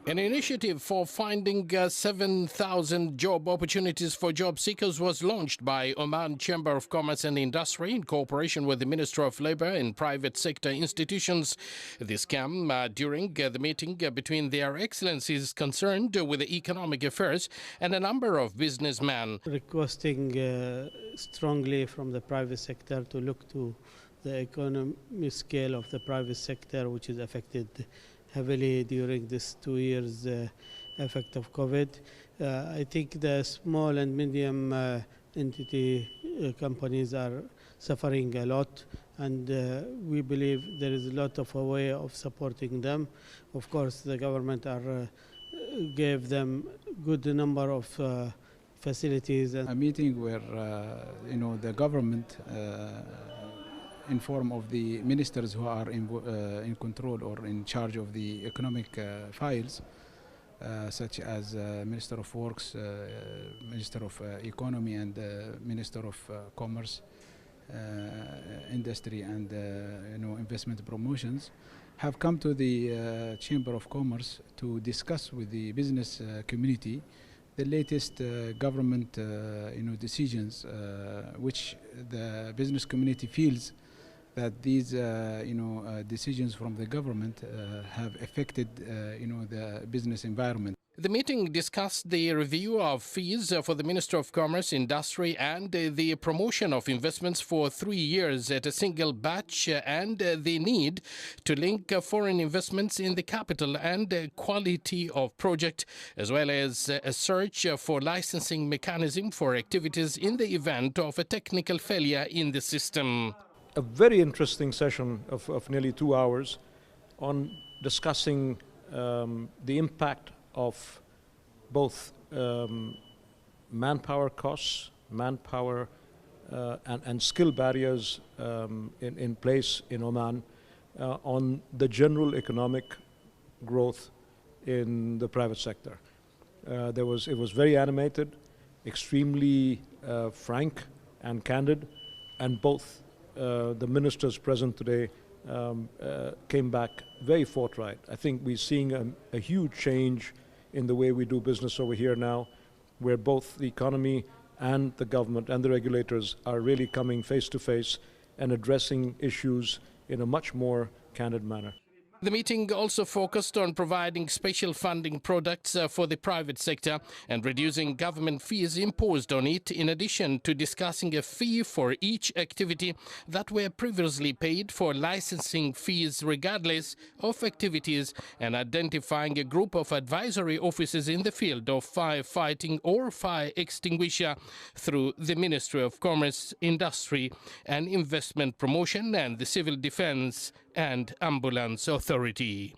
An initiative for finding 7,000 job opportunities for job seekers was launched by Oman Chamber of Commerce and Industry in cooperation with the Ministry of Labour and private sector institutions. This came during the meeting between their excellencies concerned with the economic affairs and a number of businessmen. Requesting strongly from the private sector to look to the economy scale of the private sector, which is affected heavily during this 2 years effect of COVID. I think the small and medium entity companies are suffering a lot, and we believe there is a lot of a way of supporting them. Of course, the government gave them good number of facilities. A meeting where the government in form of the ministers who are in control or in charge of the economic files, such as Minister of Works, Minister of Economy, and Minister of Commerce, Industry and Investment Promotions, have come to the Chamber of Commerce to discuss with the business community the latest government decisions, which the business community feels that these decisions from the government have affected the business environment. The meeting discussed the review of fees for the Ministry of Commerce, Industry and the promotion of investments for 3 years at a single batch, and the need to link foreign investments in the capital and quality of project, as well as a search for licensing mechanism for activities in the event of a technical failure in the system. A very interesting session of nearly 2 hours on discussing the impact of both manpower costs, manpower and skill barriers in place in Oman on the general economic growth in the private sector. It was very animated, extremely frank and candid, and both the ministers present today came back very forthright. I think we're seeing a huge change in the way we do business over here now, where both the economy and the government and the regulators are really coming face to face and addressing issues in a much more candid manner. The meeting also focused on providing special funding products for the private sector and reducing government fees imposed on it, in addition to discussing a fee for each activity that were previously paid for licensing fees regardless of activities, and identifying a group of advisory offices in the field of firefighting or fire extinguisher through the Ministry of Commerce, Industry and Investment Promotion and the Civil Defense and Ambulance Authority.